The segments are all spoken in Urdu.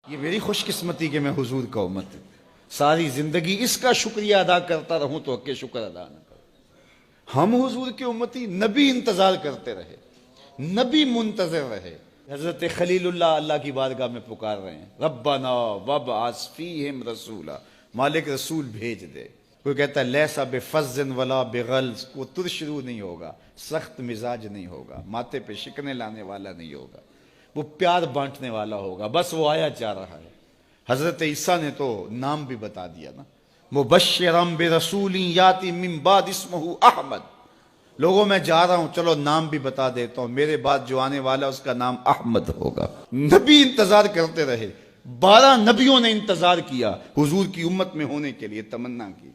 یہ میری خوش قسمتی کہ میں حضور کا امت ہوں. ساری زندگی اس کا شکریہ ادا کرتا رہوں تو حق شکر ادا نہ کروں. ہم حضور کی امتی، نبی انتظار کرتے رہے، نبی منتظر رہے. حضرت خلیل اللہ اللہ کی بارگاہ میں پکار رہے ہیں، ربنا وابعث فیہم رسولا، مالک رسول بھیج دے. کوئی کہتا ہے لیسا بفظ ولا بغلظ، وہ ترشرو نہیں ہوگا، سخت مزاج نہیں ہوگا، ماتھے پہ شکنے لانے والا نہیں ہوگا، وہ پیار بانٹنے والا ہوگا. بس وہ آیا جا رہا ہے. حضرت عیسیٰ نے تو نام بھی بتا دیا نا، مبشرم برسول یاتی من بعد اسمہ احمد. لوگوں میں جا رہا ہوں، چلو نام بھی بتا دیتا ہوں، میرے بعد جو آنے والا اس کا نام احمد ہوگا. نبی انتظار کرتے رہے، 12 نبیوں نے انتظار کیا حضور کی امت میں ہونے کے لیے، تمنا کی.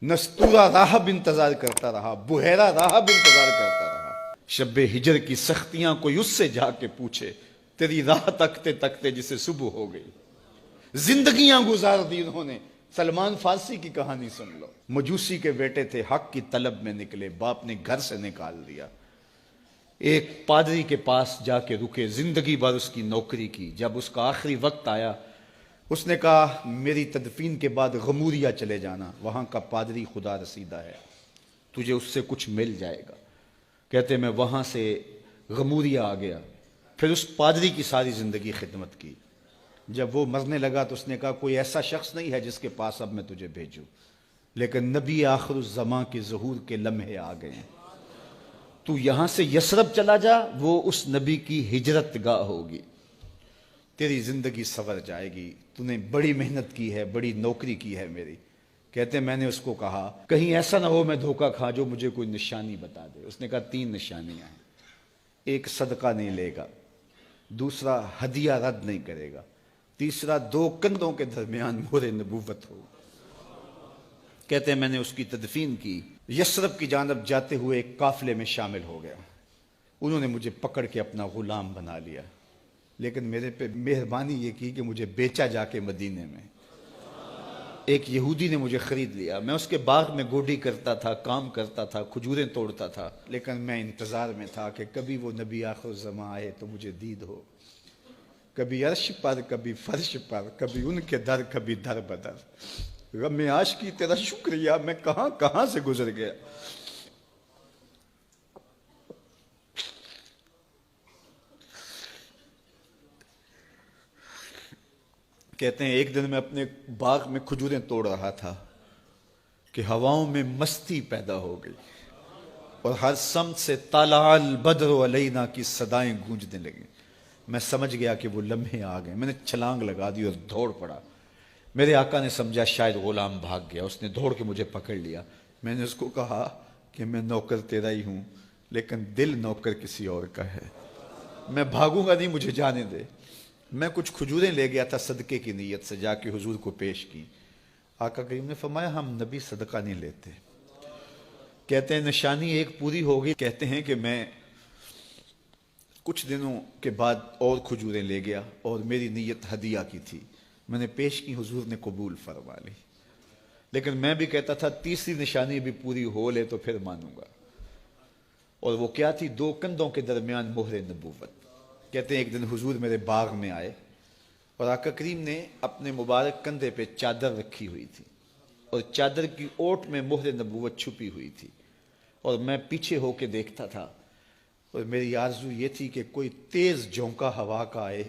نستورہ راہب انتظار کرتا رہا، بحیرہ راہب انتظار کرتا رہا. شب ہجر کی سختیاں کوئی اس سے جا کے پوچھے، تیری راہ تکتے تکتے جسے صبح ہو گئی. زندگیاں گزار دی انہوں نے. سلمان فارسی کی کہانی سن لو. مجوسی کے بیٹے تھے، حق کی طلب میں نکلے، باپ نے گھر سے نکال دیا. ایک پادری کے پاس جا کے رکے، زندگی بھر اس کی نوکری کی. جب اس کا آخری وقت آیا، اس نے کہا میری تدفین کے بعد غموریا چلے جانا، وہاں کا پادری خدا رسیدہ ہے، تجھے اس سے کچھ مل جائے گا. کہتے میں وہاں سے غموریا آ گیا. پھر اس پادری کی ساری زندگی خدمت کی. جب وہ مرنے لگا تو اس نے کہا کوئی ایسا شخص نہیں ہے جس کے پاس اب میں تجھے بھیجوں، لیکن نبی آخر الزمان کے ظہور کے لمحے آ گئے ہیں. تو یہاں سے یثرب چلا جا، وہ اس نبی کی ہجرت گاہ ہوگی. تیری زندگی سنور جائے گی. تو نے بڑی محنت کی ہے، بڑی نوکری کی ہے میری. کہتے میں نے اس کو کہا کہیں ایسا نہ ہو میں دھوکہ کھا جو مجھے کوئی نشانی بتا دے. اس نے کہا 3 نشانیاں ہیں. ایک صدقہ نہیں لے گا، دوسرا ہدیہ رد نہیں کرے گا، تیسرا 2 کندھوں کے درمیان مہر نبوت ہو. کہتے ہیں میں نے اس کی تدفین کی. یثرب کی جانب جاتے ہوئے ایک قافلے میں شامل ہو گیا. انہوں نے مجھے پکڑ کے اپنا غلام بنا لیا، لیکن میرے پہ مہربانی یہ کی کہ مجھے بیچا جا کے مدینے میں. ایک یہودی نے مجھے خرید لیا. میں اس کے باغ میں گوڈی کرتا تھا، کام کرتا تھا، کھجوریں توڑتا تھا، لیکن میں انتظار میں تھا کہ کبھی وہ نبی آخر الزمان آئے تو مجھے دید ہو. کبھی عرش پر، کبھی فرش پر، کبھی ان کے در، کبھی در بدر. غم عاشقی تیرا شکریہ، میں کہاں کہاں سے گزر گیا. کہتے ہیں ایک دن میں اپنے باغ میں کھجوریں توڑ رہا تھا کہ ہواؤں میں مستی پیدا ہو گئی اور ہر سمت سے طلع البدر علینا کی صدائیں گونجنے لگیں. میں سمجھ گیا کہ وہ لمحے آ گئے. میں نے چھلانگ لگا دی اور دوڑ پڑا. میرے آقا نے سمجھا شاید غلام بھاگ گیا. اس نے دوڑ کے مجھے پکڑ لیا. میں نے اس کو کہا کہ میں نوکر تیرا ہی ہوں، لیکن دل نوکر کسی اور کا ہے. میں بھاگوں گا نہیں، مجھے جانے دے. میں کچھ کھجوریں لے گیا تھا صدقے کی نیت سے، جا کے حضور کو پیش کی. آقا کریم نے فرمایا ہم نبی صدقہ نہیں لیتے. کہتے ہیں نشانی ایک پوری ہو گئی. کہتے ہیں کہ میں کچھ دنوں کے بعد اور کھجوریں لے گیا اور میری نیت ہدیہ کی تھی. میں نے پیش کی، حضور نے قبول فرما لی. لیکن میں بھی کہتا تھا تیسری نشانی بھی پوری ہو لے تو پھر مانوں گا. اور وہ کیا تھی؟ 2 کندھوں کے درمیان مہر نبوت. کہتے ہیں ایک دن حضور میرے باغ میں آئے اور آقا کریم نے اپنے مبارک کندھے پہ چادر رکھی ہوئی تھی اور چادر کی اوٹ میں مہر نبوت چھپی ہوئی تھی. اور میں پیچھے ہو کے دیکھتا تھا اور میری آرزو یہ تھی کہ کوئی تیز جھونکا ہوا کا آئے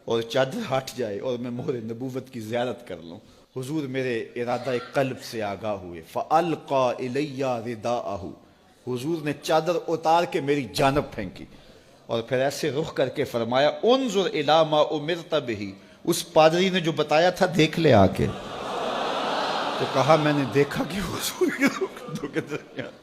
اور چادر ہٹ جائے اور میں مہر نبوت کی زیارت کر لوں. حضور میرے ارادہ قلب سے آگاہ ہوئے. فَأَلْقَى إِلَيَّ رِدَاءَهُ. حضور نے چادر اتار کے میری جانب پھینکی اور پھر ایسے رخ کر کے فرمایا انظر الی ما امرت بہ. اس پادری نے جو بتایا تھا دیکھ لے آ کے. تو کہا میں نے دیکھا کہ حضور کے کندھوں کے درمیان.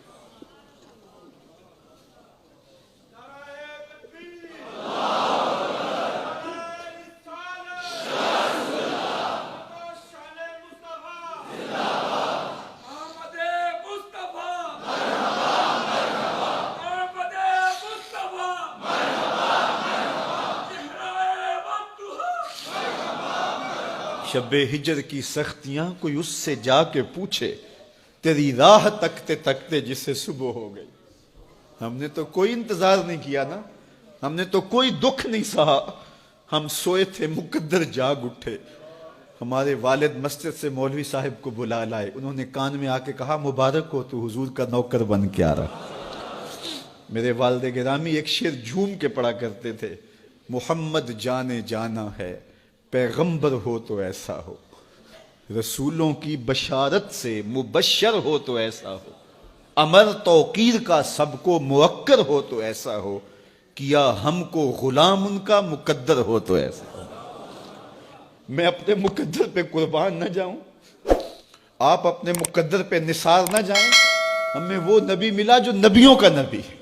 شب ہجر کی سختیاں کوئی اس سے جا کے پوچھے، تیری راہ تکتے تکتے جسے صبح ہو گئی. ہم نے تو کوئی انتظار نہیں کیا نا، ہم نے تو کوئی دکھ نہیں سہا، ہم سوئے تھے مقدر جاگ اٹھے. ہمارے والد مسجد سے مولوی صاحب کو بلا لائے. انہوں نے کان میں آ کے کہا مبارک ہو تو حضور کا نوکر بن کے آ رہا. میرے والد گرامی ایک شعر جھوم کے پڑھا کرتے تھے, محمد جانے جانا ہے پیغمبر ہو تو ایسا ہو, رسولوں کی بشارت سے مبشر ہو تو ایسا ہو, امر توقیر کا سب کو موکر ہو تو ایسا ہو, کیا ہم کو غلام ان کا مقدر ہو تو ایسا ہو. میں اپنے مقدر پہ قربان نہ جاؤں, آپ اپنے مقدر پہ نثار نہ جائیں. ہمیں وہ نبی ملا جو نبیوں کا نبی ہے.